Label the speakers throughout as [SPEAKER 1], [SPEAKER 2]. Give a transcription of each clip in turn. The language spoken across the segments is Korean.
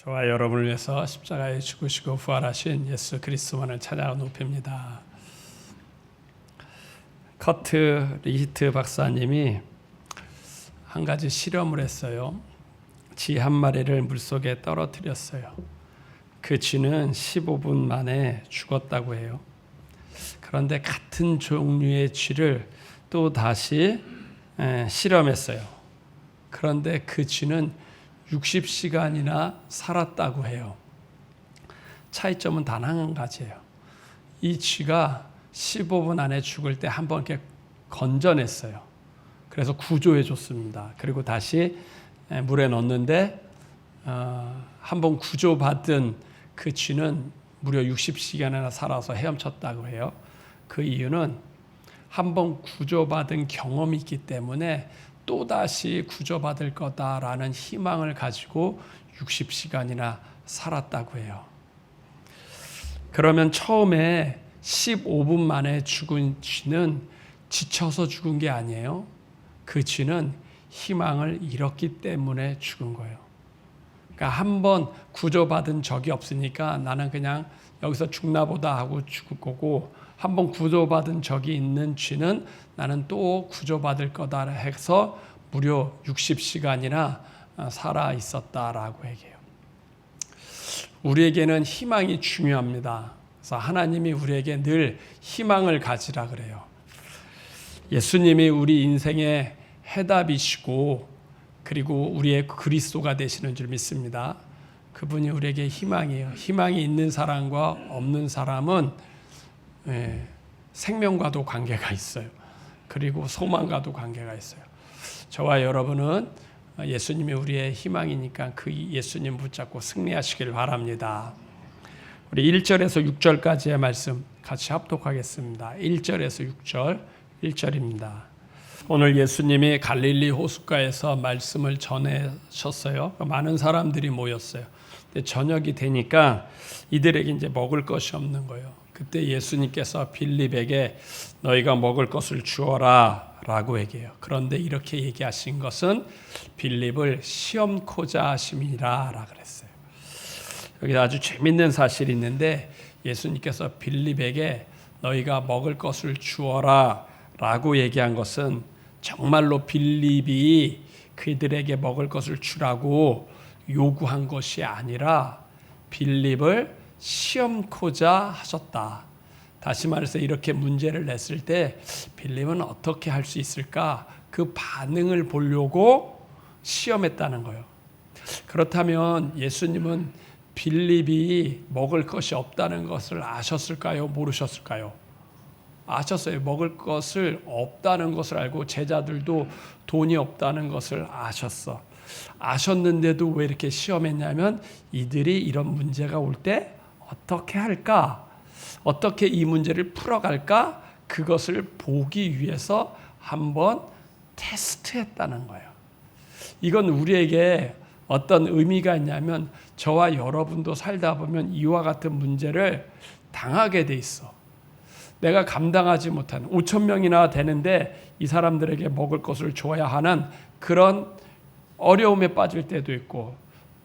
[SPEAKER 1] 저와 여러분을 위해서 십자가에 죽으시고 부활하신 예수 그리스도만을 찬양하고 높입니다. 커트 리히트 박사님이 한 가지 실험을 했어요. 쥐 한 마리를 물속에 떨어뜨렸어요. 그 쥐는 15분 만에 죽었다고 해요. 그런데 같은 종류의 쥐를 또 다시 실험했어요. 그런데 그 쥐는 60시간이나 살았다고 해요. 차이점은 단 한 가지예요. 이 쥐가 15분 안에 죽을 때 한 번 이렇게 건져냈어요. 그래서 구조해 줬습니다. 그리고 다시 물에 넣었는데 한 번 구조받은 그 쥐는 무려 60시간이나 살아서 헤엄쳤다고 해요. 그 이유는 한 번 구조받은 경험이 있기 때문에 또다시 구조받을 거다라는 희망을 가지고 60시간이나 살았다고 해요. 그러면 처음에 15분 만에 죽은 쥐는 지쳐서 죽은 게 아니에요. 그 쥐는 희망을 잃었기 때문에 죽은 거예요. 그러니까 한 번 구조받은 적이 없으니까 나는 그냥 여기서 죽나 보다 하고 죽을 거고, 한 번 구조받은 적이 있는 쥐는 나는 또 구조받을 거다 해서 무려 60시간이나 살아 있었다라고 얘기해요. 우리에게는 희망이 중요합니다. 그래서 하나님이 우리에게 늘 희망을 가지라 그래요. 예수님이 우리 인생의 해답이시고 그리고 우리의 그리스도가 되시는 줄 믿습니다. 그분이 우리에게 희망이에요. 희망이 있는 사람과 없는 사람은 생명과도 관계가 있어요. 그리고 소망과도 관계가 있어요. 저와 여러분은 예수님이 우리의 희망이니까 그 예수님 붙잡고 승리하시길 바랍니다. 우리 1절에서 6절까지의 말씀 같이 합독하겠습니다. 1절에서 6절, 1절입니다. 오늘 예수님이 갈릴리 호숫가에서 말씀을 전하셨어요. 많은 사람들이 모였어요. 근데 저녁이 되니까 이들에게 이제 먹을 것이 없는 거예요. 그때 예수님께서 빌립에게 너희가 먹을 것을 주어라 라고 얘기해요. 그런데 이렇게 얘기하신 것은 빌립을 시험코자 하심이라 라 그랬어요. 여기 아주 재밌는 사실이 있는데 예수님께서 빌립에게 너희가 먹을 것을 주어라 라고 얘기한 것은 정말로 빌립이 그들에게 먹을 것을 주라고 요구한 것이 아니라 빌립을 시험코자 하셨다. 다시 말해서 이렇게 문제를 냈을 때 빌립은 어떻게 할 수 있을까? 그 반응을 보려고 시험했다는 거예요. 그렇다면 예수님은 빌립이 먹을 것이 없다는 것을 아셨을까요? 모르셨을까요? 아셨어요. 먹을 것을 없다는 것을 알고 제자들도 돈이 없다는 것을 아셨어. 아셨는데도 왜 이렇게 시험했냐면 이들이 이런 문제가 올 때 어떻게 할까? 어떻게 이 문제를 풀어갈까? 그것을 보기 위해서 한번 테스트했다는 거예요. 이건 우리에게 어떤 의미가 있냐면 저와 여러분도 살다 보면 이와 같은 문제를 당하게 돼 있어. 내가 감당하지 못한 5천 명이나 되는데 이 사람들에게 먹을 것을 줘야 하는 그런 어려움에 빠질 때도 있고,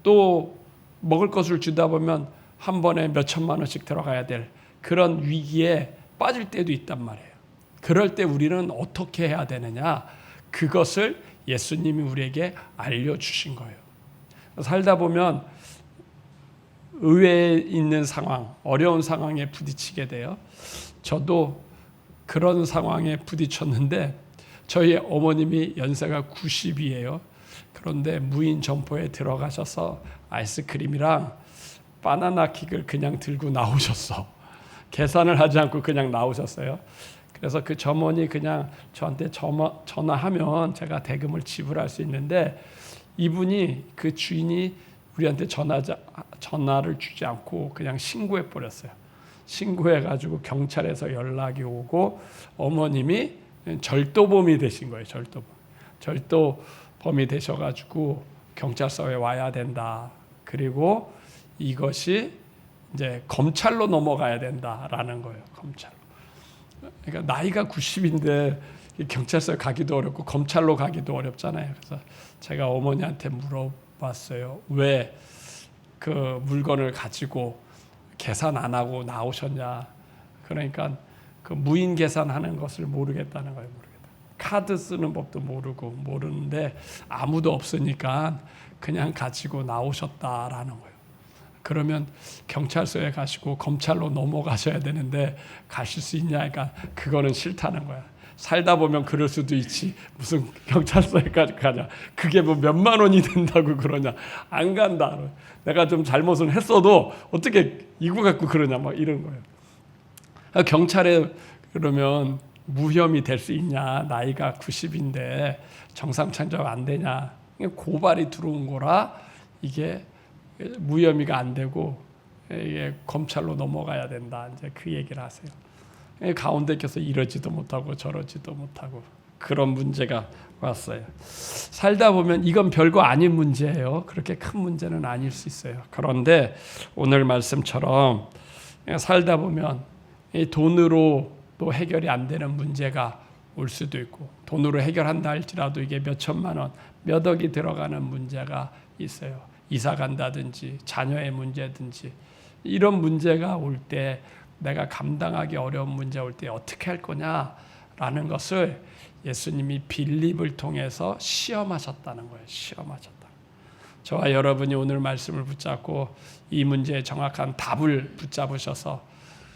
[SPEAKER 1] 또 먹을 것을 주다 보면 한 번에 몇 천만 원씩 들어가야 될 그런 위기에 빠질 때도 있단 말이에요. 그럴 때 우리는 어떻게 해야 되느냐? 그것을 예수님이 우리에게 알려주신 거예요. 살다 보면 의외에 있는 상황, 어려운 상황에 부딪히게 돼요. 저도 그런 상황에 부딪혔는데 저희 어머님이 연세가 90이에요. 그런데 무인 점포에 들어가셔서 아이스크림이랑 바나나 킥을 그냥 들고 나오셨어. 계산을 하지 않고 그냥 나오셨어요. 그래서 그 점원이 그냥 저한테 전화하면 제가 대금을 지불할 수 있는데 이분이 그 주인이 우리한테 전화를 주지 않고 그냥 신고해 버렸어요. 신고해가지고 경찰에서 연락이 오고 어머님이 절도범이 되신 거예요. 절도범이 되셔가지고 경찰서에 와야 된다. 그리고 이것이 이제 검찰로 넘어가야 된다라는 거예요. 검찰로. 그러니까 나이가 90인데 경찰서에 가기도 어렵고 검찰로 가기도 어렵잖아요. 그래서 제가 어머니한테 물어봤어요. 왜 그 물건을 가지고 계산 안 하고 나오셨냐? 그러니까 그 무인 계산하는 것을 모르겠다는 거예요. 카드 쓰는 법도 모르는데 아무도 없으니까 그냥 가지고 나오셨다라는 거예요. 그러면 경찰서에 가시고 검찰로 넘어가셔야 되는데 가실 수 있냐? 그러니까 그거는 싫다는 거야. 살다 보면 그럴 수도 있지. 무슨 경찰서에까지 가냐? 그게 뭐 몇만 원이 된다고 그러냐? 안 간다. 내가 좀 잘못은 했어도 어떻게 이거 갖고 그러냐? 막 이런 거예요. 경찰에 그러면 무혐의 될 수 있냐? 나이가 90인데 정상 change가 안 되냐? 고발이 들어온 거라 이게 무혐의가 안 되고 이게 검찰로 넘어가야 된다. 이제 그 얘기를 하세요. 가운데 껴서 이러지도 못하고 저러지도 못하고 그런 문제가 왔어요. 살다 보면 이건 별거 아닌 문제예요. 그렇게 큰 문제는 아닐 수 있어요. 그런데 오늘 말씀처럼 살다 보면 이 돈으로 또 해결이 안 되는 문제가 올 수도 있고 돈으로 해결한다 할지라도 이게 몇 천만 원, 몇 억이 들어가는 문제가 있어요. 이사 간다든지 자녀의 문제든지 이런 문제가 올 때 내가 감당하기 어려운 문제 올 때 어떻게 할 거냐라는 것을 예수님이 빌립을 통해서 시험하셨다는 거예요. 시험하셨다. 저와 여러분이 오늘 말씀을 붙잡고 이 문제에 정확한 답을 붙잡으셔서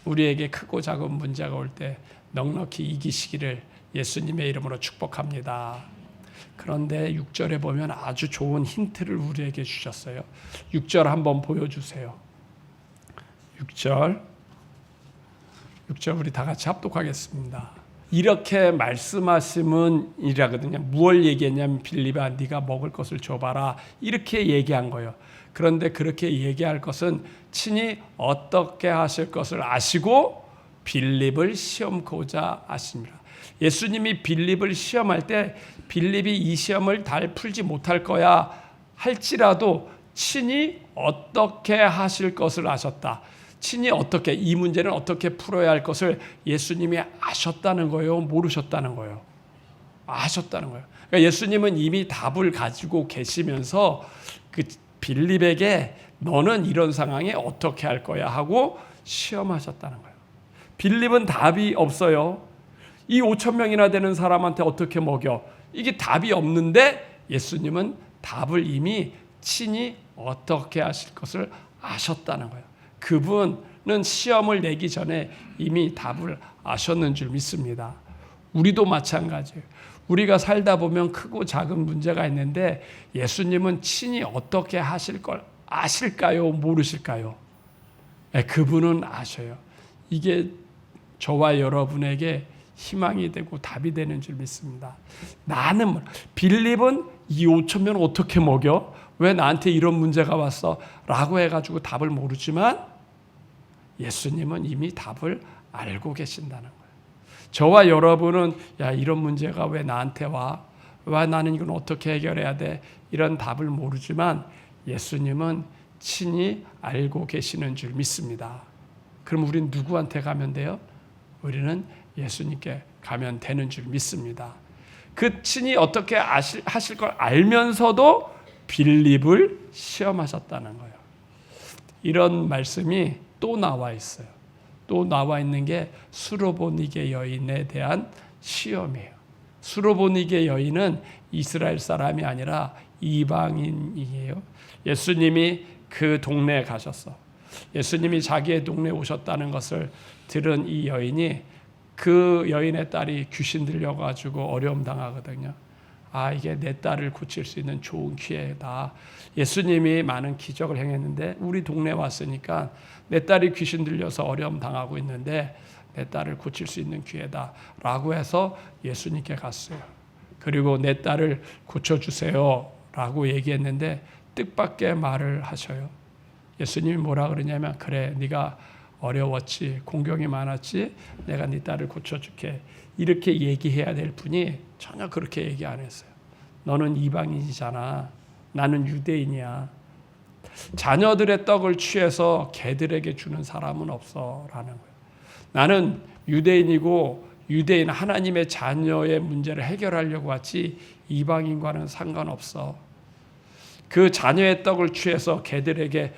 [SPEAKER 1] 우리에게 크고 작은 문제가 올 때 넉넉히 이기시기를 예수님의 이름으로 축복합니다. 그런데 6절에 보면 아주 좋은 힌트를 우리에게 주셨어요. 6절 한번 보여주세요. 6절 우리 다 같이 합독하겠습니다. 이렇게 말씀하시면 이라거든요. 무엇을 얘기했냐면 빌립아 네가 먹을 것을 줘봐라 이렇게 얘기한 거예요. 그런데 그렇게 얘기할 것은 친히 어떻게 하실 것을 아시고 빌립을 시험코자 하십니다. 예수님이 빌립을 시험할 때 빌립이 이 시험을 잘 풀지 못할 거야 할지라도 친히 어떻게 하실 것을 아셨다. 친히 어떻게 이 문제는 어떻게 풀어야 할 것을 예수님이 아셨다는 거예요? 모르셨다는 거예요? 아셨다는 거예요. 그러니까 예수님은 이미 답을 가지고 계시면서 그 빌립에게 너는 이런 상황에 어떻게 할 거야 하고 시험하셨다는 거예요. 빌립은 답이 없어요. 이 5천 명이나 되는 사람한테 어떻게 먹여? 이게 답이 없는데 예수님은 답을 이미 친히 어떻게 하실 것을 아셨다는 거예요. 그분은 시험을 내기 전에 이미 답을 아셨는 줄 믿습니다. 우리도 마찬가지예요. 우리가 살다 보면 크고 작은 문제가 있는데 예수님은 친히 어떻게 하실 걸 아실까요? 모르실까요? 네, 그분은 아셔요. 이게 저와 여러분에게 희망이 되고 답이 되는 줄 믿습니다. 나는 빌립은 이 5천 명 어떻게 먹여? 왜 나한테 이런 문제가 왔어? 라고 해가지고 답을 모르지만 예수님은 이미 답을 알고 계신다는 거예요. 저와 여러분은 야 이런 문제가 왜 나한테 와? 왜 나는 이건 어떻게 해결해야 돼? 이런 답을 모르지만 예수님은 친히 알고 계시는 줄 믿습니다. 그럼 우리는 누구한테 가면 돼요? 우리는 예수님께 가면 되는 줄 믿습니다. 그 친히 어떻게 하실 걸 알면서도 빌립을 시험하셨다는 거예요. 이런 말씀이 또 나와 있어요. 또 나와 있는 게 수로보니게 여인에 대한 시험이에요. 수로보니게 여인은 이스라엘 사람이 아니라 이방인이에요. 예수님이 그 동네에 가셨어. 예수님이 자기의 동네에 오셨다는 것을 들은 이 여인이 그 여인의 딸이 귀신 들려가지고 어려움 당하거든요. 아 이게 내 딸을 고칠 수 있는 좋은 기회다. 예수님이 많은 기적을 행했는데 우리 동네에 왔으니까 내 딸이 귀신 들려서 어려움 당하고 있는데 내 딸을 고칠 수 있는 기회다 라고 해서 예수님께 갔어요. 그리고 내 딸을 고쳐주세요 라고 얘기했는데 뜻밖의 말을 하셔요. 예수님이 뭐라 그러냐면 그래 네가 어려웠지 공경이 많았지 내가 네 딸을 고쳐줄게 이렇게 얘기해야 될 분이 전혀 그렇게 얘기 안 했어요. 너는 이방인이잖아. 나는 유대인이야. 자녀들의 떡을 취해서 개들에게 주는 사람은 없어 라는 거예요. 나는 유대인이고 유대인 하나님의 자녀의 문제를 해결하려고 왔지 이방인과는 상관없어. 그 자녀의 떡을 취해서 개들에게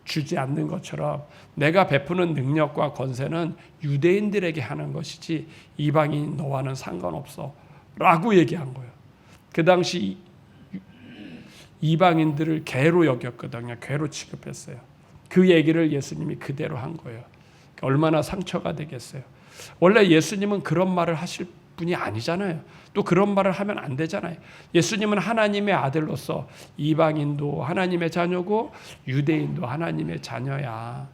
[SPEAKER 1] 주지 않는 것처럼 내가 베푸는 능력과 권세는 유대인들에게 하는 것이지 이방인 너와는 상관없어 라고 얘기한 거예요. 그 당시 이방인들을 개로 여겼거든요. 개로 취급했어요. 그 얘기를 예수님이 그대로 한 거예요. 얼마나 상처가 되겠어요. 원래 예수님은 그런 말을 하실 분이 아니잖아요. 또 그런 말을 하면 안 되잖아요. 예수님은 하나님의 아들로서 이방인도 하나님의 자녀고 유대인도 하나님의 자녀야.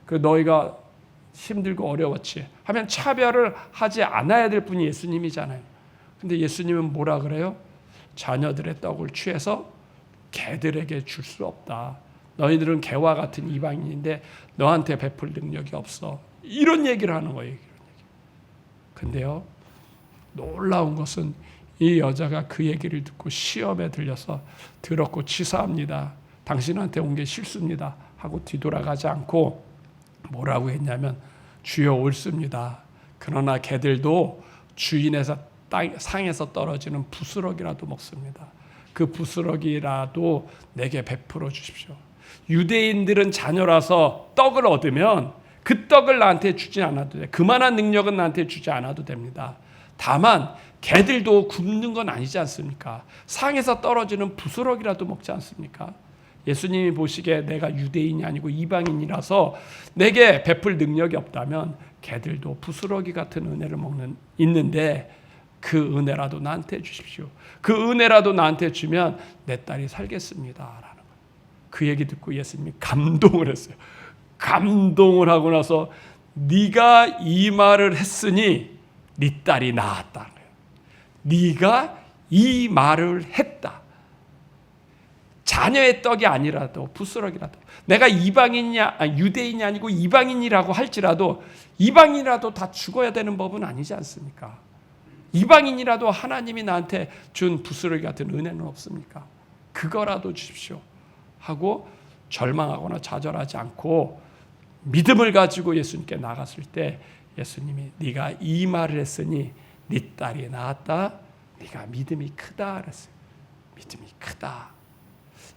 [SPEAKER 1] 그 너희가 힘들고 어려웠지 하면 차별을 하지 않아야 될 분이 예수님이잖아요. 근데 예수님은 뭐라 그래요? 자녀들의 떡을 취해서 개들에게 줄 수 없다. 너희들은 개와 같은 이방인인데 너한테 베풀 능력이 없어. 이런 얘기를 하는 거예요. 근데요, 놀라운 것은 이 여자가 그 얘기를 듣고 시험에 들려서 더럽고 치사합니다. 당신한테 온 게 실수입니다. 하고 뒤돌아가지 않고 뭐라고 했냐면 주여 옳습니다. 그러나 개들도 주인에서 상에서 떨어지는 부스러기라도 먹습니다. 그 부스러기라도 내게 베풀어 주십시오. 유대인들은 자녀라서 떡을 얻으면 그 떡을 나한테 주지 않아도 돼. 그만한 능력은 나한테 주지 않아도 됩니다. 다만 개들도 굶는 건 아니지 않습니까? 상에서 떨어지는 부스러기라도 먹지 않습니까? 예수님이 보시기에 내가 유대인이 아니고 이방인이라서 내게 베풀 능력이 없다면 개들도 부스러기 같은 은혜를 있는데 그 은혜라도 나한테 주십시오. 그 은혜라도 나한테 주면 내 딸이 살겠습니다. 라는 거예요. 그 얘기 듣고 예수님이 감동을 했어요. 감동을 하고 나서 네가 이 말을 했으니 네 딸이 나았다는 거예요. 네가 이 말을 했다. 자녀의 떡이 아니라도 부스러기라도 내가 유대인이 아니고 이방인이라고 할지라도 이방인이라도 다 죽어야 되는 법은 아니지 않습니까? 이방인이라도 하나님이 나한테 준 부스러기 같은 은혜는 없습니까? 그거라도 주십시오 하고 절망하거나 좌절하지 않고 믿음을 가지고 예수님께 나갔을 때 예수님이 네가 이 말을 했으니 네 딸이 나았다. 네가 믿음이 크다 그랬어요. 믿음이 크다.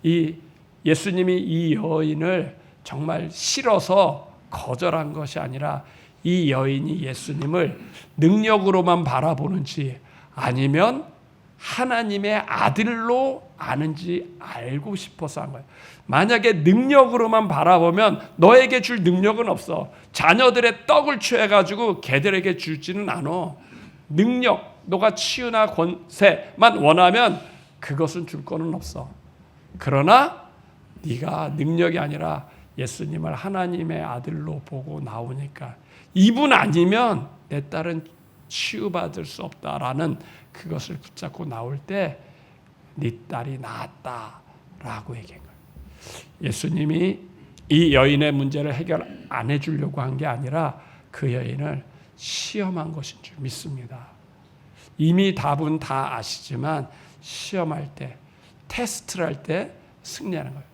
[SPEAKER 1] 이 예수님이 이 여인을 정말 싫어서 거절한 것이 아니라 이 여인이 예수님을 능력으로만 바라보는지 아니면 하나님의 아들로 아는지 알고 싶어서 한 거예요. 만약에 능력으로만 바라보면 너에게 줄 능력은 없어. 자녀들의 떡을 취해가지고 개들에게 주지는 않아. 능력, 너가 치유나 권세만 원하면 그것은 줄 거는 없어. 그러나 네가 능력이 아니라 예수님을 하나님의 아들로 보고 나오니까 이분 아니면 내 딸은 치유받을 수 없다라는 그것을 붙잡고 나올 때 네 딸이 나았다라고 얘기한 거예요. 예수님이 이 여인의 문제를 해결 안 해주려고 한 게 아니라 그 여인을 시험한 것인 줄 믿습니다. 이미 답은 다 아시지만 시험할 때, 테스트를 할 때 승리하는 거예요.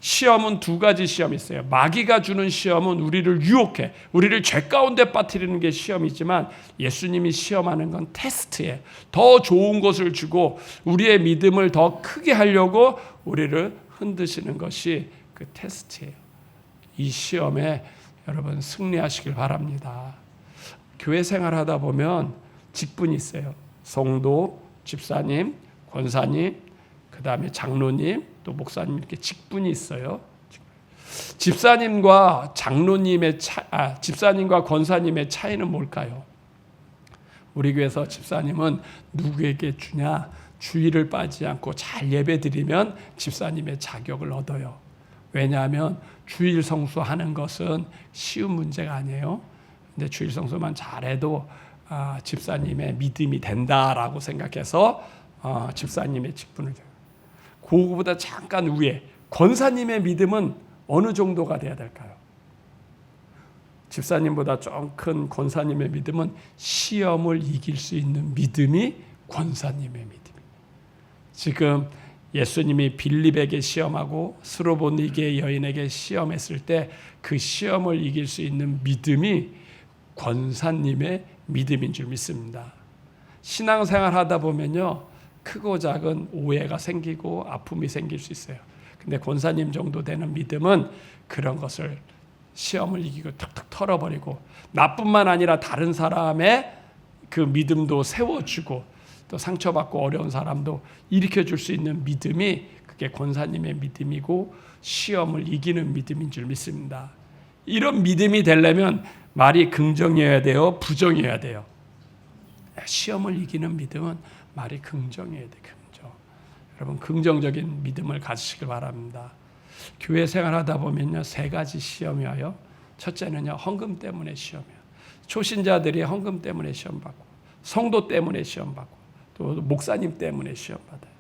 [SPEAKER 1] 시험은 두 가지 시험이 있어요. 마귀가 주는 시험은 우리를 유혹해, 우리를 죄 가운데 빠뜨리는 게 시험이지만 예수님이 시험하는 건 테스트에 더 좋은 것을 주고 우리의 믿음을 더 크게 하려고 우리를 흔드시는 것이 그 테스트예요. 이 시험에 여러분 승리하시길 바랍니다. 교회 생활하다 보면 직분이 있어요. 성도, 집사님, 권사님, 그 다음에 장로님, 또 목사님 이렇게 직분이 있어요. 집사님과 집사님과 권사님의 차이는 뭘까요? 우리 교회에서 집사님은 누구에게 주냐? 주의를 빠지지 않고 잘 예배드리면 집사님의 자격을 얻어요. 왜냐하면 주일 성수하는 것은 쉬운 문제가 아니에요. 근데 주일 성수만 잘해도 집사님의 믿음이 된다라고 생각해서 집사님의 직분을 줘요. 그거보다 잠깐 위에 권사님의 믿음은 어느 정도가 돼야 될까요? 집사님보다 좀 큰 권사님의 믿음은 시험을 이길 수 있는 믿음이 권사님의 믿음입니다. 지금 예수님이 빌립에게 시험하고 스로보니게 여인에게 시험했을 때 그 시험을 이길 수 있는 믿음이 권사님의 믿음인 줄 믿습니다. 신앙생활 하다 보면요, 크고 작은 오해가 생기고 아픔이 생길 수 있어요. 근데 권사님 정도 되는 믿음은 그런 것을 시험을 이기고 툭툭 털어버리고 나뿐만 아니라 다른 사람의 그 믿음도 세워주고 또 상처받고 어려운 사람도 일으켜줄 수 있는 믿음이 그게 권사님의 믿음이고 시험을 이기는 믿음인 줄 믿습니다. 이런 믿음이 되려면 말이 긍정이어야 돼요? 부정이어야 돼요? 시험을 이기는 믿음은 말이 긍정이어야 돼요. 긍정. 여러분 긍정적인 믿음을 가지시길 바랍니다. 교회 생활하다 보면요 3가지 시험이 와요. 첫째는요 헌금 때문에 시험이에요. 초신자들이 헌금 때문에 시험받고 성도 때문에 시험받고 또 목사님 때문에 시험받아요.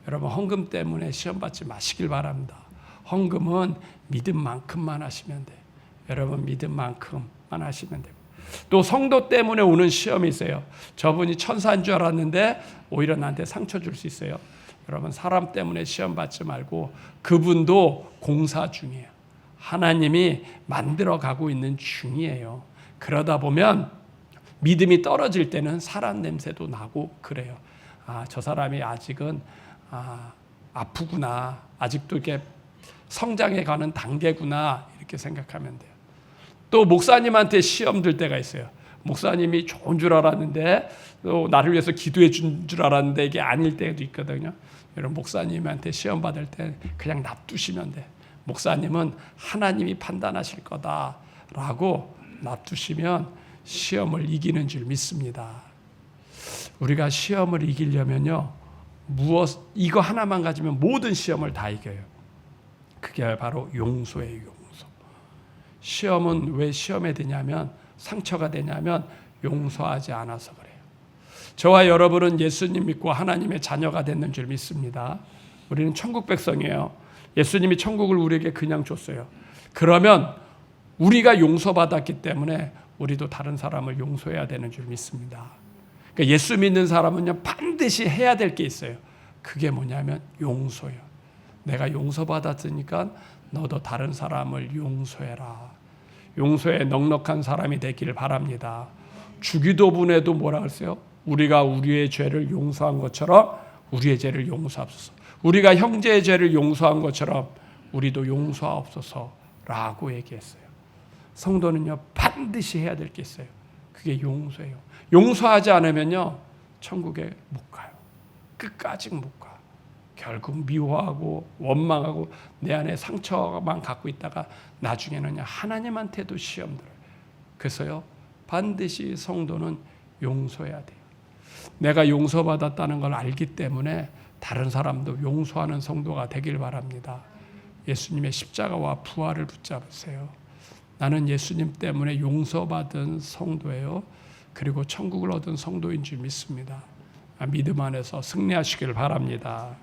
[SPEAKER 1] 여러분 헌금 때문에 시험받지 마시길 바랍니다. 헌금은 믿음만큼만 하시면 돼요. 여러분 믿음만큼만 하시면 되고 또 성도 때문에 오는 시험이 있어요. 저분이 천사인 줄 알았는데 오히려 나한테 상처 줄 수 있어요. 여러분 사람 때문에 시험 받지 말고 그분도 공사 중이에요. 하나님이 만들어가고 있는 중이에요. 그러다 보면 믿음이 떨어질 때는 사람 냄새도 나고 그래요. 저 사람이 아직은 아프구나. 아직도 이렇게 성장해 가는 단계구나. 이렇게 생각하면 돼요. 또 목사님한테 시험 들 때가 있어요. 목사님이 좋은 줄 알았는데 또 나를 위해서 기도해 준 줄 알았는데 이게 아닐 때도 있거든요. 여러분 목사님한테 시험 받을 때 그냥 놔두시면 돼. 목사님은 하나님이 판단하실 거다라고 놔두시면 시험을 이기는 줄 믿습니다. 우리가 시험을 이기려면요 이거 하나만 가지면 모든 시험을 다 이겨요. 그게 바로 용서예요. 용서. 시험은 왜 시험에 되냐면 상처가 되냐면 용서하지 않아서 그래요. 저와 여러분은 예수님 믿고 하나님의 자녀가 됐는 줄 믿습니다. 우리는 천국 백성이에요. 예수님이 천국을 우리에게 그냥 줬어요. 그러면 우리가 용서받았기 때문에 우리도 다른 사람을 용서해야 되는 줄 믿습니다. 그러니까 예수 믿는 사람은요 반드시 해야 될 게 있어요. 그게 뭐냐면 용서예요. 내가 용서받았으니까 너도 다른 사람을 용서해라. 용서에 넉넉한 사람이 되기를 바랍니다. 주기도문에도 뭐라 그랬어요? 우리가 우리의 죄를 용서한 것처럼 우리의 죄를 용서하옵소서. 우리가 형제의 죄를 용서한 것처럼 우리도 용서하옵소서라고 얘기했어요. 성도는요 반드시 해야 될 게 있어요. 그게 용서예요. 용서하지 않으면요 천국에 못 가요. 끝까지 못 가. 결국 미워하고 원망하고 내 안에 상처만 갖고 있다가 나중에는 하나님한테도 시험 들어요. 그래서요 반드시 성도는 용서해야 돼요. 내가 용서받았다는 걸 알기 때문에 다른 사람도 용서하는 성도가 되길 바랍니다. 예수님의 십자가와 부활을 붙잡으세요. 나는 예수님 때문에 용서받은 성도예요. 그리고 천국을 얻은 성도인 줄 믿습니다. 믿음 안에서 승리하시길 바랍니다.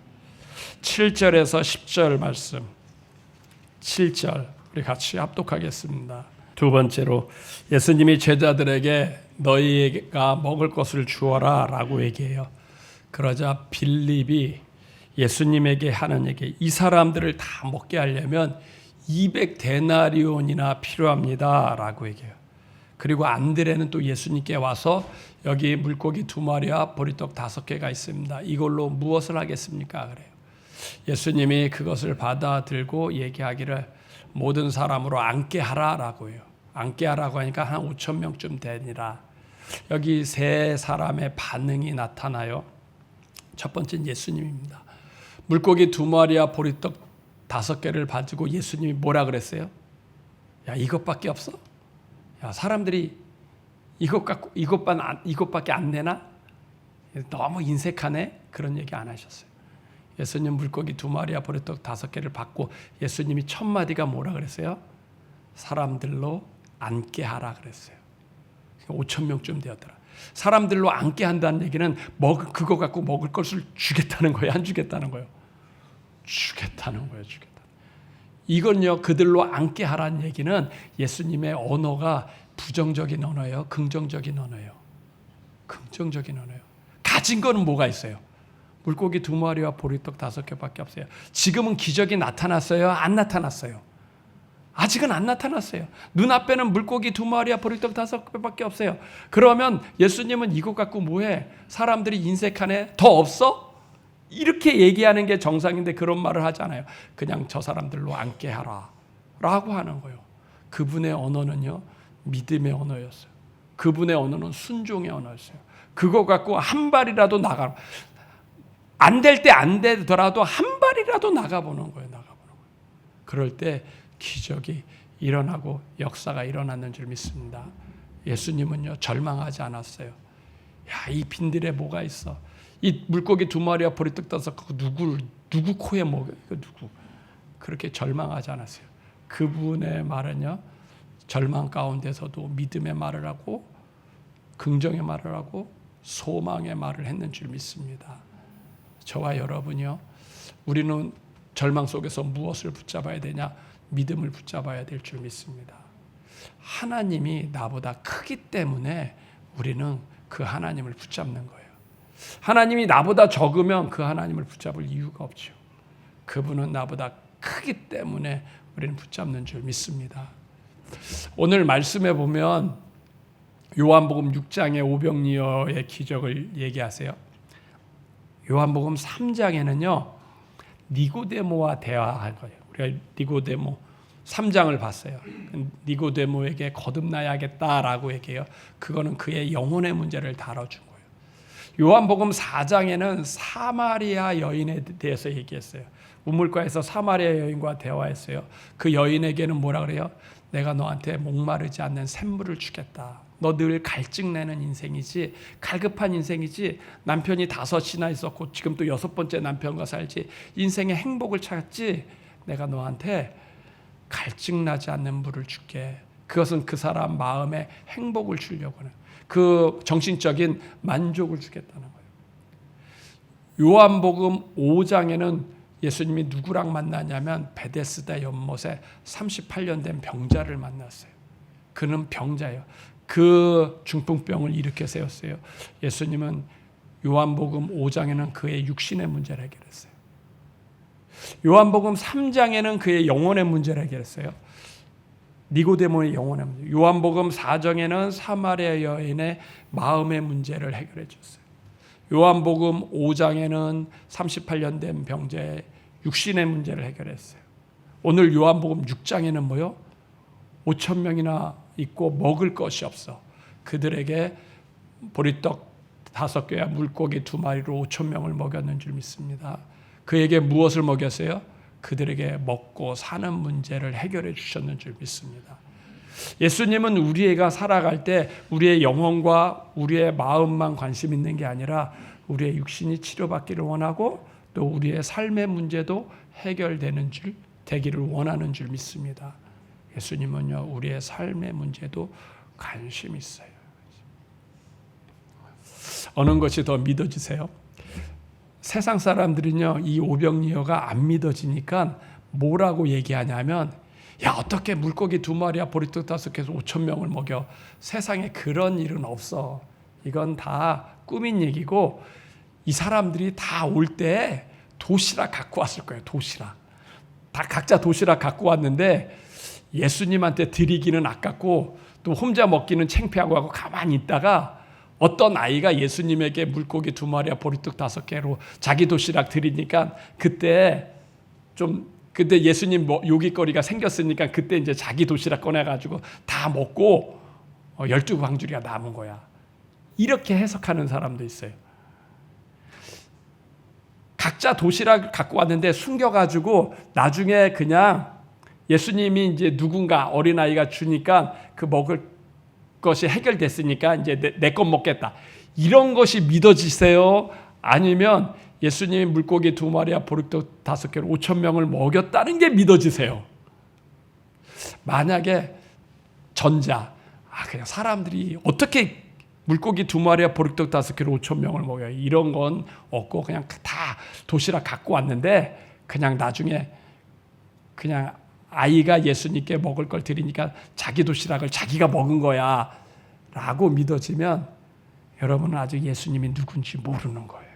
[SPEAKER 1] 7절에서 10절 말씀. 7절 우리 같이 합독하겠습니다. 두 번째로 예수님이 제자들에게 너희가 먹을 것을 주어라 라고 얘기해요. 그러자 빌립이 예수님에게 하는 얘기, 이 사람들을 다 먹게 하려면 200데나리온이나 필요합니다 라고 얘기해요. 그리고 안드레는 또 예수님께 와서 여기 물고기 2마리와 보리떡 5개가 있습니다. 이걸로 무엇을 하겠습니까? 그래요. 예수님이 그것을 받아들고 얘기하기를 모든 사람으로 앉게 하라라고 해요. 앉게 하라고 하니까 한 5,000명쯤 되니라. 여기 3사람의 반응이 나타나요. 첫 번째는 예수님입니다. 물고기 2마리와 보리떡 5개를 가지고 예수님이 뭐라 그랬어요? 야, 이것밖에 없어? 야, 사람들이 이것밖에 안 내나? 너무 인색하네? 그런 얘기 안 하셨어요. 예수님 물고기 2마리와 보리떡 5개를 받고 예수님이 첫 마디가 뭐라 그랬어요? 사람들로 앉게 하라 그랬어요. 5,000명쯤 되었더라. 사람들로 앉게 한다는 얘기는 그거 갖고 먹을 것을 주겠다는 거예요? 안 주겠다는 거예요? 주겠다는 거예요. 이건요 그들로 앉게 하라는 얘기는 예수님의 언어가 부정적인 언어예요? 긍정적인 언어예요? 긍정적인 언어예요. 가진 거는 뭐가 있어요? 물고기 2마리와 보리떡 5개밖에 없어요. 지금은 기적이 나타났어요? 안 나타났어요? 아직은 안 나타났어요. 눈앞에는 물고기 2마리와 보리떡 5개밖에 없어요. 그러면 예수님은 이것 갖고 뭐해? 사람들이 인색하네? 더 없어? 이렇게 얘기하는 게 정상인데 그런 말을 하잖아요. 그냥 저 사람들로 앉게 하라 라고 하는 거예요. 그분의 언어는요, 믿음의 언어였어요. 그분의 언어는 순종의 언어였어요. 그거 갖고 한 발이라도 나가, 안 될 때 안 되더라도 한 발이라도 나가보는 거예요. 그럴 때 기적이 일어나고 역사가 일어났는 줄 믿습니다. 예수님은요, 절망하지 않았어요. 야, 이 빈들에 뭐가 있어? 이 물고기 2마리와 보리떡 5개 누구 코에 먹여? 이거 누구? 그렇게 절망하지 않았어요. 그분의 말은요, 절망 가운데서도 믿음의 말을 하고 긍정의 말을 하고 소망의 말을 했는 줄 믿습니다. 저와 여러분이요, 우리는 절망 속에서 무엇을 붙잡아야 되냐? 믿음을 붙잡아야 될 줄 믿습니다. 하나님이 나보다 크기 때문에 우리는 그 하나님을 붙잡는 거예요. 하나님이 나보다 적으면 그 하나님을 붙잡을 이유가 없죠. 그분은 나보다 크기 때문에 우리는 붙잡는 줄 믿습니다. 오늘 말씀에 보면 요한복음 6장의 오병이어의 기적을 얘기하세요. 요한복음 3장에는요, 니고데모와 대화한 거예요. 우리가 니고데모 3장을 봤어요. 니고데모에게 거듭나야겠다라고 얘기해요. 그거는 그의 영혼의 문제를 다뤄준 거예요. 요한복음 4장에는 사마리아 여인에 대해서 얘기했어요. 우물가에서 사마리아 여인과 대화했어요. 그 여인에게는 뭐라 그래요? 내가 너한테 목마르지 않는 샘물을 주겠다. 너 늘 갈증내는 인생이지, 갈급한 인생이지, 남편이 5이나 있었고 지금 또 6번째 남편과 살지, 인생의 행복을 찾지, 내가 너한테 갈증나지 않는 물을 줄게. 그것은 그 사람 마음에 행복을 주려고 하는, 그 정신적인 만족을 주겠다는 거예요. 요한복음 5장에는 예수님이 누구랑 만나냐면 베데스다 연못에 38년 된 병자를 만났어요. 그는 병자예요. 그 중풍병을 일으켜 세웠어요. 예수님은 요한복음 5장에는 그의 육신의 문제를 해결했어요. 요한복음 3장에는 그의 영혼의 문제를 해결했어요. 니고데모의 영혼의 문제. 요한복음 4장에는 사마리아 여인의 마음의 문제를 해결해 줬어요. 요한복음 5장에는 38년 된 병자의 육신의 문제를 해결했어요. 오늘 요한복음 6장에는 뭐요? 5천 명이나 있고 먹을 것이 없어. 그들에게 보리떡 5개와 물고기 2마리로 5천 명을 먹였는 줄 믿습니다. 그에게 무엇을 먹였어요? 그들에게 먹고 사는 문제를 해결해 주셨는 줄 믿습니다. 예수님은 우리가 살아갈 때 우리의 영혼과 우리의 마음만 관심 있는 게 아니라 우리의 육신이 치료받기를 원하고 또 우리의 삶의 문제도 되기를 원하는 줄 믿습니다. 예수님은요, 우리의 삶의 문제도 관심 있어요. 어느 것이 더 믿어지세요? 세상 사람들은요, 이 오병이어가 안 믿어지니까 뭐라고 얘기하냐면, 야, 어떻게 물고기 2마리와 보리떡 5개에서 5천 명을 먹여? 세상에 그런 일은 없어. 이건 다 꾸민 얘기고, 이 사람들이 다 올 때 도시락 갖고 왔을 거예요. 도시락. 다 각자 도시락 갖고 왔는데 예수님한테 드리기는 아깝고 또 혼자 먹기는 창피하고 하고 가만히 있다가 어떤 아이가 예수님에게 물고기 2마리와 보리떡 5개로 자기 도시락 드리니까 그때 예수님 요깃거리가 생겼으니까 그때 이제 자기 도시락 꺼내가지고 다 먹고 12광주리가 남은 거야. 이렇게 해석하는 사람도 있어요. 각자 도시락 갖고 왔는데 숨겨가지고 나중에 그냥 예수님이 이제 누군가 어린아이가 주니까 그 먹을 것이 해결됐으니까 이제 내 것 먹겠다. 이런 것이 믿어지세요? 아니면 예수님이 물고기 2마리와 보리떡 5개로 5천 명을 먹였다는 게 믿어지세요? 만약에 전자, 그냥 사람들이 어떻게 물고기 2마리와 보리떡 5개로 5천 명을 먹여요? 이런 건 없고 그냥 다 도시락 갖고 왔는데 그냥 나중에 그냥 아이가 예수님께 먹을 걸 드리니까 자기 도시락을 자기가 먹은 거야 라고 믿어지면 여러분은 아직 예수님이 누군지 모르는 거예요.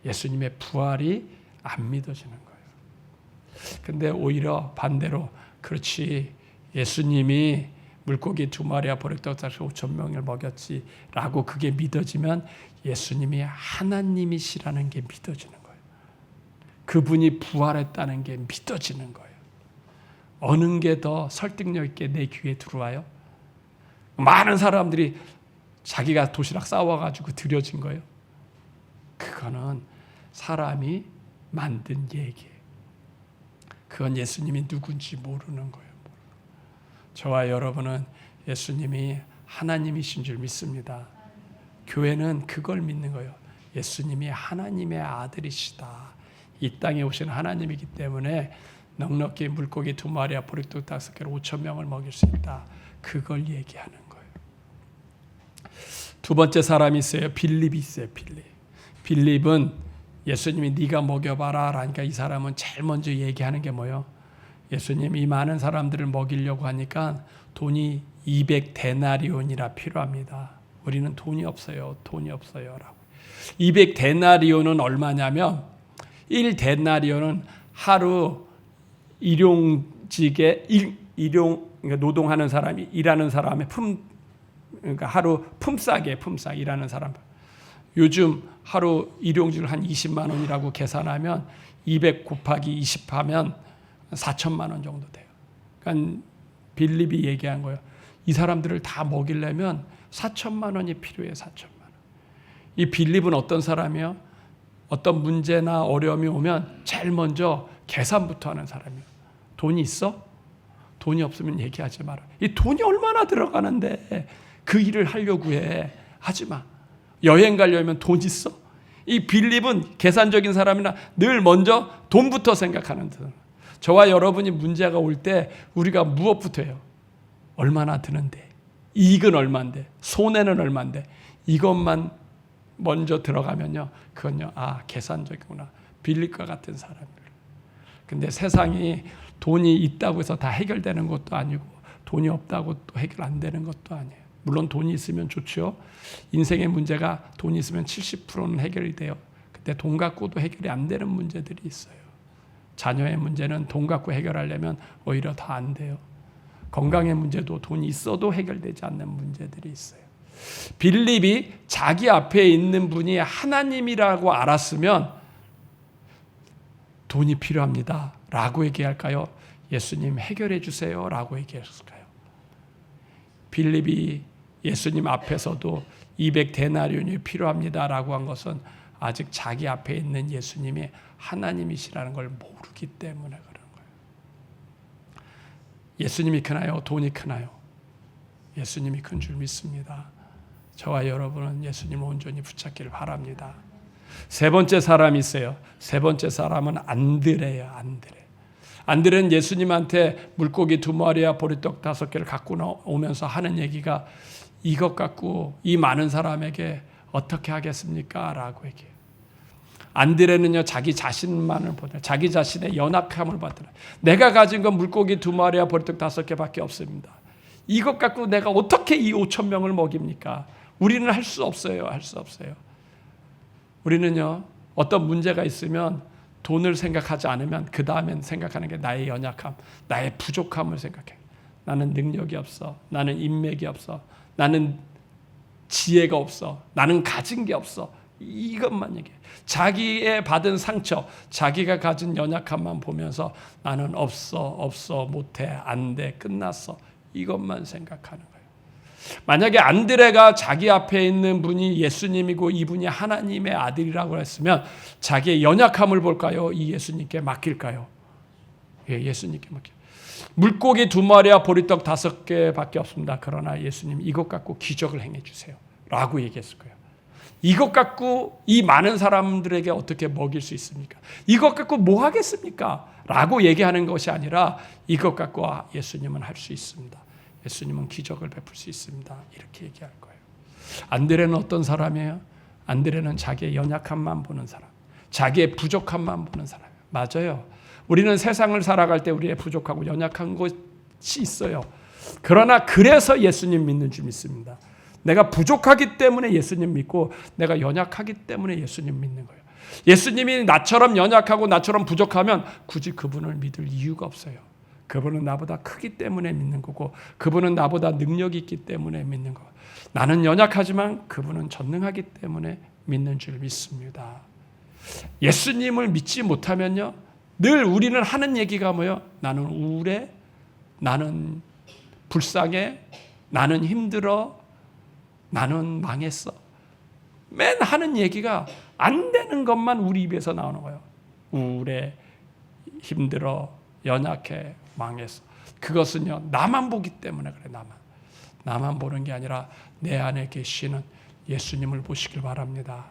[SPEAKER 1] 예수님의 부활이 안 믿어지는 거예요. 근데 오히려 반대로 그렇지, 예수님이 물고기 2마리와 보리떡 5천 명을 먹였지 라고 그게 믿어지면 예수님이 하나님이시라는 게 믿어지는 거예요. 그분이 부활했다는 게 믿어지는 거예요. 어느 게 더 설득력 있게 내 귀에 들어와요? 많은 사람들이 자기가 도시락 싸워가지고 드려진 거예요. 그거는 사람이 만든 얘기예요. 그건 예수님이 누군지 모르는 거예요. 저와 여러분은 예수님이 하나님이신 줄 믿습니다. 교회는 그걸 믿는 거예요. 예수님이 하나님의 아들이시다. 이 땅에 오신 하나님이기 때문에 넉넉히 물고기 2마리와 보리떡 5개로 5,000명을 먹일 수 있다. 그걸 얘기하는 거예요. 두 번째 사람이 있어요. 빌립이 있어요. 빌립은 예수님이 네가 먹여봐라 라니까 이 사람은 제일 먼저 얘기하는 게 뭐예요? 예수님 이 많은 사람들을 먹이려고 하니까 돈이 200데나리온이라 필요합니다. 우리는 돈이 없어요. 라고. 200데나리온은 얼마냐면 1데나리온은 하루 일용직에 그러니까 노동하는 사람이 일하는 사람의 그러니까 하루 품삯에 일하는 사람. 요즘 하루 일용직을 한 20만 원이라고 계산하면 200 곱하기 20 하면 4천만 원 정도 돼요. 그러니까 빌립이 얘기한 거예요. 이 사람들을 다 먹이려면 4천만 원이 필요해요. 4천만 원. 이 빌립은 어떤 사람이에요? 어떤 문제나 어려움이 오면 제일 먼저 계산부터 하는 사람이에요. 돈이 있어? 돈이 없으면 얘기하지 마라. 이 돈이 얼마나 들어가는데 그 일을 하려고 해. 하지 마. 여행 가려면 돈 있어? 이 빌립은 계산적인 사람이나 늘 먼저 돈부터 생각하는 사람. 저와 여러분이 문제가 올 때 우리가 무엇부터 해요? 얼마나 드는데? 이익은 얼마인데? 손해는 얼마인데? 이것만 먼저 들어가면요. 그건요. 계산적이구나. 빌립과 같은 사람들. 근데 세상이 돈이 있다고 해서 다 해결되는 것도 아니고 돈이 없다고 또 해결 안 되는 것도 아니에요. 물론 돈이 있으면 좋죠. 인생의 문제가 돈이 있으면 70%는 해결이 돼요. 근데 돈 갖고도 해결이 안 되는 문제들이 있어요. 자녀의 문제는 돈 갖고 해결하려면 오히려 더 안 돼요. 건강의 문제도 돈이 있어도 해결되지 않는 문제들이 있어요. 빌립이 자기 앞에 있는 분이 하나님이라고 알았으면 돈이 필요합니다 라고 얘기할까요? 예수님 해결해 주세요 라고 얘기했을까요? 빌립이 예수님 앞에서도 200데나리온이 필요합니다 라고 한 것은 아직 자기 앞에 있는 예수님이 하나님이시라는 걸 모르기 때문에 그런 거예요. 예수님이 크나요? 돈이 크나요? 예수님이 큰 줄 믿습니다. 저와 여러분은 예수님을 온전히 붙잡기를 바랍니다. 세 번째 사람이 있어요. 세 번째 사람은 안드레예요. 안드레는 예수님한테 물고기 2마리와 보리떡 5개를 갖고 오면서 하는 얘기가 이것 갖고 이 많은 사람에게 어떻게 하겠습니까? 라고 얘기해요. 안드레는요, 자기 자신만을 보다, 자기 자신의 연약함을 받더라. 내가 가진 건 물고기 2마리와 보리떡 5개밖에 없습니다. 이것 갖고 내가 어떻게 이 5,000명을 먹입니까? 우리는 할 수 없어요. 우리는요, 어떤 문제가 있으면 돈을 생각하지 않으면 그 다음엔 생각하는 게 나의 연약함, 나의 부족함을 생각해. 나는 능력이 없어. 나는 인맥이 없어. 나는 지혜가 없어. 나는 가진 게 없어. 이것만 얘기해. 자기의 받은 상처, 자기가 가진 연약함만 보면서 나는 없어, 못해, 안 돼, 끝났어. 이것만 생각하는 거예요. 만약에 안드레가 자기 앞에 있는 분이 예수님이고 이분이 하나님의 아들이라고 했으면 자기의 연약함을 볼까요? 이 예수님께 맡길까요? 예수님께 맡겨요. 물고기 2마리와 보리떡 5개밖에 없습니다. 그러나 예수님 이것 갖고 기적을 행해 주세요 라고 얘기했을 거예요. 이것 갖고 이 많은 사람들에게 어떻게 먹일 수 있습니까? 이것 갖고 뭐 하겠습니까? 라고 얘기하는 것이 아니라 이것 갖고 예수님은 할 수 있습니다. 예수님은 기적을 베풀 수 있습니다. 이렇게 얘기할 거예요. 안드레는 어떤 사람이에요? 안드레는 자기의 연약함만 보는 사람, 자기의 부족함만 보는 사람. 맞아요. 우리는 세상을 살아갈 때 우리의 부족하고 연약한 것이 있어요. 그러나 그래서 예수님 믿는 줄 믿습니다. 내가 부족하기 때문에 예수님 믿고 내가 연약하기 때문에 예수님 믿는 거예요. 예수님이 나처럼 연약하고 나처럼 부족하면 굳이 그분을 믿을 이유가 없어요. 그분은 나보다 크기 때문에 믿는 거고 그분은 나보다 능력이 있기 때문에 믿는 거예요. 나는 연약하지만 그분은 전능하기 때문에 믿는 줄 믿습니다. 예수님을 믿지 못하면요, 늘 우리는 하는 얘기가 뭐예요? 나는 우울해, 나는 불쌍해, 나는 힘들어, 나는 망했어. 맨 하는 얘기가 안 되는 것만 우리 입에서 나오는 거예요. 우울해, 힘들어, 연약해, 망했어. 그것은요, 나만 보기 때문에 그래. 나만 보는 게 아니라 내 안에 계시는 예수님을 보시길 바랍니다.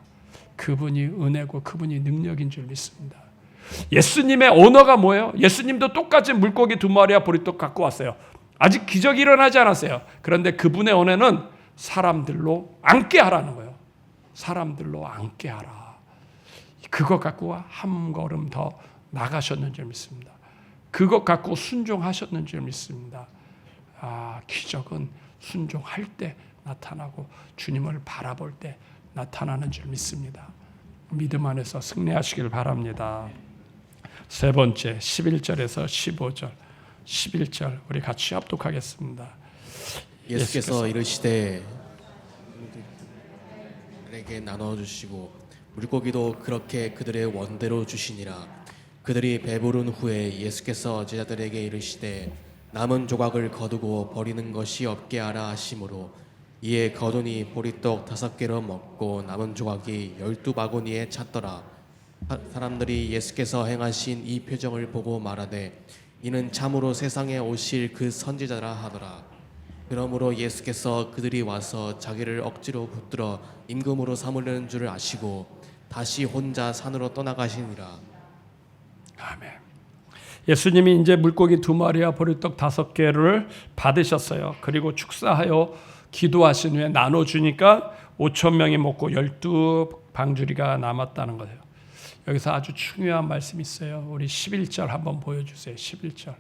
[SPEAKER 1] 그분이 은혜고 그분이 능력인 줄 믿습니다. 예수님의 언어가 뭐예요? 예수님도 똑같이 물고기 2마리와 보리떡 갖고 왔어요. 아직 기적이 일어나지 않았어요. 그런데 그분의 언어는 사람들로 앉게 하라는 거예요. 사람들로 앉게 하라. 그것 갖고 한 걸음 더 나가셨는 줄 믿습니다. 그것 갖고 순종하셨는 줄 믿습니다. 기적은 순종할 때 나타나고 주님을 바라볼 때 나타나는 줄 믿습니다. 믿음 안에서 승리하시길 바랍니다. 세 번째, 11절에서 15절. 11절 우리 같이 합독하겠습니다.
[SPEAKER 2] 예수께서 이르시되 그들에게 나눠주시고 물고기도 그렇게 그들의 원대로 주시니라. 그들이 배부른 후에 예수께서 제자들에게 이르시되 남은 조각을 거두고 버리는 것이 없게 하라 하심으로 이에 거두니 보리떡 5개로 먹고 남은 조각이 12바구니에 찼더라. 사람들이 예수께서 행하신 이 표정을 보고 말하되 이는 참으로 세상에 오실 그 선지자라 하더라. 그러므로 예수께서 그들이 와서 자기를 억지로 붙들어 임금으로 삼으려는 줄을 아시고 다시 혼자 산으로 떠나가시니라.
[SPEAKER 1] 아멘. 예수님이 이제 물고기 2마리와 보리떡 5개를 받으셨어요. 그리고 축사하여 기도하신 후에 나눠주니까 5,000명이 먹고 12방주리가 남았다는 거예요. 여기서 아주 중요한 말씀이 있어요. 우리 11절 한번 보여주세요. 11절.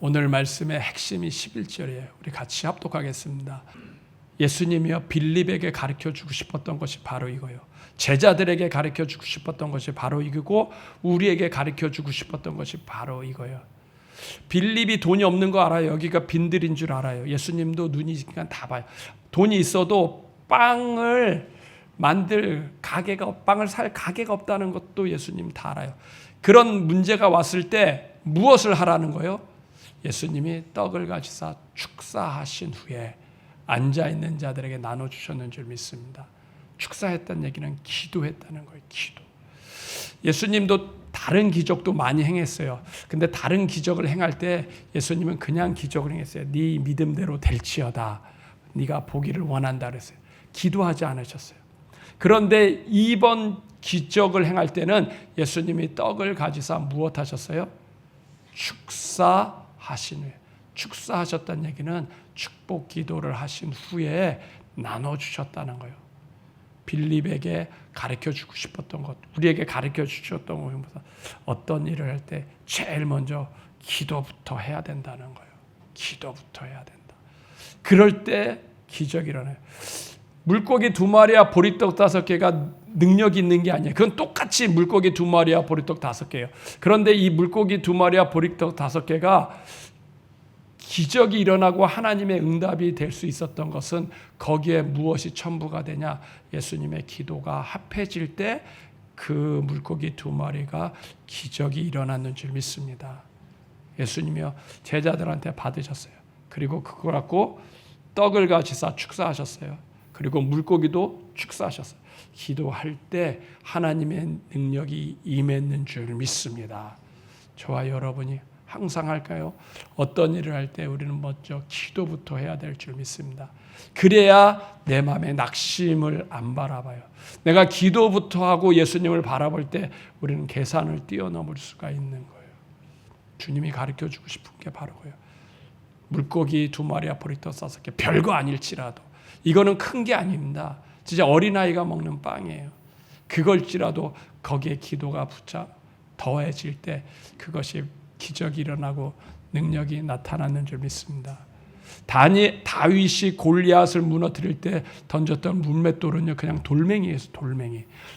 [SPEAKER 1] 오늘 말씀의 핵심이 11절이에요. 우리 같이 합독하겠습니다. 예수님이요, 빌립에게 가르쳐주고 싶었던 것이 바로 이거예요. 제자들에게 가르쳐주고 싶었던 것이 바로 이거고 우리에게 가르쳐주고 싶었던 것이 바로 이거예요. 빌립이 돈이 없는 거 알아요. 여기가 빈들인 줄 알아요. 예수님도 눈이 있으니까 다 봐요. 돈이 있어도 빵을 만들 빵을 살 가게가 없다는 것도 예수님 다 알아요. 그런 문제가 왔을 때 무엇을 하라는 거예요? 예수님이 떡을 가지사 축사하신 후에 앉아있는 자들에게 나눠주셨는 줄 믿습니다. 축사했다는 얘기는 기도했다는 거예요. 기도. 예수님도 다른 기적도 많이 행했어요. 근데 다른 기적을 행할 때 예수님은 그냥 기적을 행했어요. 네 믿음대로 될지어다. 네가 보기를 원한다 그랬어요. 기도하지 않으셨어요. 그런데 이번 기적을 행할 때는 예수님이 떡을 가지사 무엇 하셨어요? 축사하신 후에. 축사하셨다는 얘기는 축복 기도를 하신 후에 나눠주셨다는 거예요. 빌립에게 가르쳐주고 싶었던 것, 우리에게 가르쳐주셨던 것보다 어떤 일을 할 때 제일 먼저 기도부터 해야 된다는 거예요. 기도부터 해야 된다. 그럴 때 기적이 일어나요. 물고기 2마리와 보리떡 5개가 능력이 있는 게 아니에요. 그건 똑같이 물고기 2마리와 보리떡 5개예요. 그런데 이 물고기 2마리와 보리떡 5개가 기적이 일어나고 하나님의 응답이 될 수 있었던 것은 거기에 무엇이 첨부가 되냐? 예수님의 기도가 합해질 때 그 물고기 2마리가 기적이 일어났는 줄 믿습니다. 예수님이요, 제자들한테 받으셨어요. 그리고 그걸 갖고 떡을 가지사 축사하셨어요. 그리고 물고기도 축사하셨어요. 기도할 때 하나님의 능력이 임했는 줄 믿습니다. 저와 여러분이 항상 할까요? 어떤 일을 할 때 우리는 먼저 기도부터 해야 될 줄 믿습니다. 그래야 내 마음에 낙심을 안 바라봐요. 내가 기도부터 하고 예수님을 바라볼 때 우리는 계산을 뛰어넘을 수가 있는 거예요. 주님이 가르쳐주고 싶은 게 바로 그거예요. 물고기 2마리와 보리떡 5개 별거 아닐지라도 이거는 큰 게 아닙니다. 진짜 어린아이가 먹는 빵이에요. 그걸지라도 거기에 기도가 더해질 때 그것이 기적이 일어나고 능력이 나타나는 줄 믿습니다. 다윗이 골리앗을 무너뜨릴 때 던졌던 물맷돌은요, 그냥 돌멩이에요.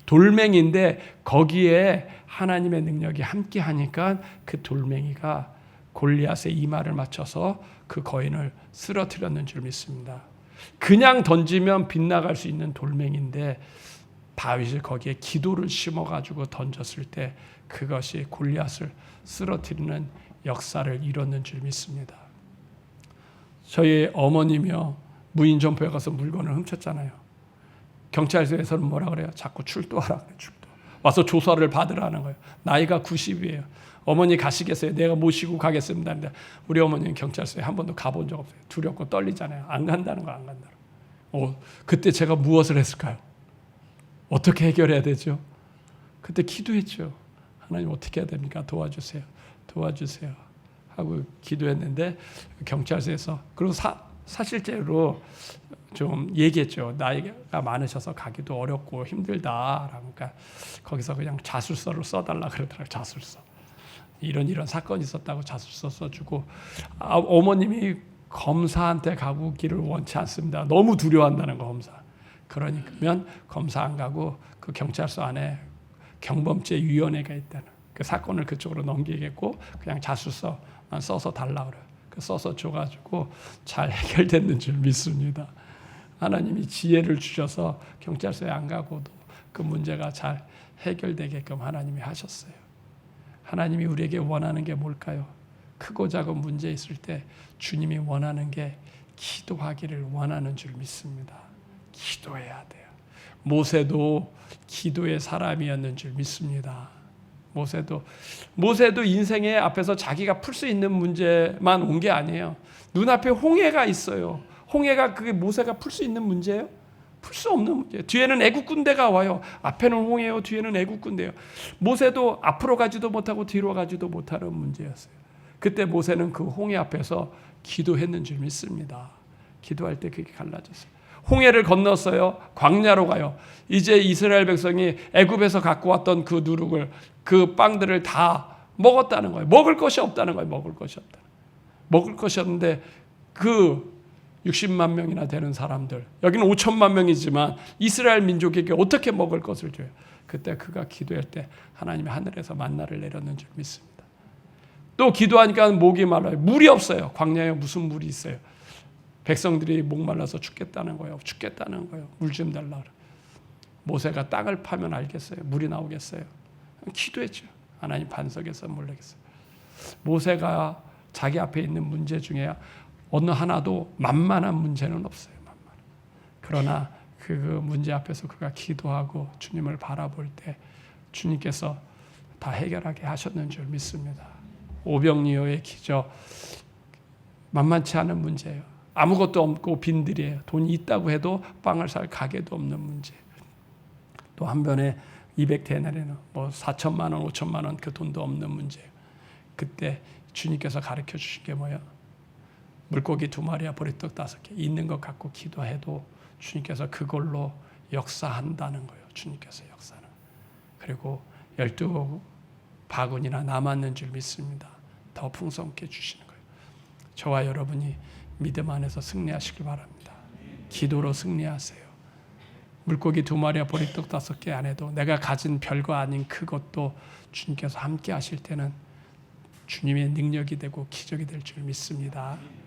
[SPEAKER 1] 돌멩이인데 거기에 하나님의 능력이 함께 하니까 그 돌멩이가 골리앗의 이마를 맞춰서 그 거인을 쓰러뜨렸는 줄 믿습니다. 그냥 던지면 빗나갈 수 있는 돌멩이인데 다윗이 거기에 기도를 심어가지고 던졌을 때 그것이 골리앗을 쓰러뜨리는 역사를 이뤘는 줄 믿습니다. 저희 어머니며 무인 점포에 가서 물건을 훔쳤잖아요. 경찰서에서는 뭐라 그래요? 자꾸 출두하라 그래요. 출두. 와서 조사를 받으라는 거예요. 나이가 90이에요. 어머니 가시겠어요? 내가 모시고 가겠습니다. 근데 우리 어머니는 경찰서에 한 번도 가본 적 없어요. 두렵고 떨리잖아요. 안 간다는 거 안 간다는 거. 그때 제가 무엇을 했을까요? 어떻게 해결해야 되죠? 그때 기도했죠. 하나님 어떻게 해야 됩니까? 도와주세요. 도와주세요. 하고 기도했는데 경찰서에서 그리고 사실제로 좀 얘기했죠. 나이가 많으셔서 가기도 어렵고 힘들다. 그러니까 거기서 그냥 자술서를 써달라 그러더라고요. 자술서. 이런 사건이 있었다고 자술서 써주고 어머님이 검사한테 가기를 원치 않습니다. 너무 두려워한다는 거 검사. 그러니까 검사 안 가고 그 경찰서 안에 경범죄위원회가 있다는 그 사건을 그쪽으로 넘기겠고 그냥 자술서만 써서 달라 그래요. 그 써서 줘가지고 잘 해결됐는 줄 믿습니다. 하나님이 지혜를 주셔서 경찰서에 안 가고도 그 문제가 잘 해결되게끔 하나님이 하셨어요. 하나님이 우리에게 원하는 게 뭘까요? 크고 작은 문제 있을 때 주님이 원하는 게 기도하기를 원하는 줄 믿습니다. 기도해야 돼요. 모세도 기도의 사람이었는 줄 믿습니다. 모세도 인생의 앞에서 자기가 풀 수 있는 문제만 온 게 아니에요. 눈앞에 홍해가 있어요. 홍해가 그게 모세가 풀 수 있는 문제예요? 풀 수 없는 문제. 뒤에는 애국 군대가 와요. 앞에는 홍해요. 뒤에는 애국 군대요. 모세도 앞으로 가지도 못하고 뒤로 가지도 못하는 문제였어요. 그때 모세는 그 홍해 앞에서 기도했는 줄 믿습니다. 기도할 때 그게 갈라졌어요. 홍해를 건넜어요. 광야로 가요. 이제 이스라엘 백성이 애굽에서 갖고 왔던 그 누룩을 그 빵들을 다 먹었다는 거예요. 먹을 것이 없다는 거예요. 먹을 것이 없는데 그 60만 명이나 되는 사람들, 여기는 5천만 명이지만 이스라엘 민족에게 어떻게 먹을 것을 줘요? 그때 그가 기도할 때 하나님이 하늘에서 만나를 내렸는 줄 믿습니다. 또 기도하니까 목이 말라요. 물이 없어요. 광야에 무슨 물이 있어요? 백성들이 목말라서 죽겠다는 거예요. 물 좀 달라 그래. 모세가 땅을 파면 알겠어요. 물이 나오겠어요. 기도했죠. 하나님 반석에서 물 내겠어요. 모세가 자기 앞에 있는 문제 중에 어느 하나도 만만한 문제는 없어요. 그러나 그 문제 앞에서 그가 기도하고 주님을 바라볼 때 주님께서 다 해결하게 하셨는 줄 믿습니다. 오병이어의 기적, 만만치 않은 문제예요. 아무것도 없고 빈들이에요. 돈이 있다고 해도 빵을 살 가게도 없는 문제. 또 한 번에 200데나리는 뭐 4천만 원, 5천만 원 그 돈도 없는 문제예요. 그때 주님께서 가르쳐 주신 게 뭐예요? 물고기 2마리와 보리떡 5개 있는 것 갖고 기도해도 주님께서 그걸로 역사한다는 거예요. 주님께서 역사는. 그리고 12바구니나 남았는 줄 믿습니다. 더 풍성케 주시는 거예요. 저와 여러분이 믿음 안에서 승리하시길 바랍니다. 기도로 승리하세요. 물고기 2마리와 보리떡 5개 안 해도 내가 가진 별거 아닌 그것도 주님께서 함께 하실 때는 주님의 능력이 되고 기적이 될 줄 믿습니다.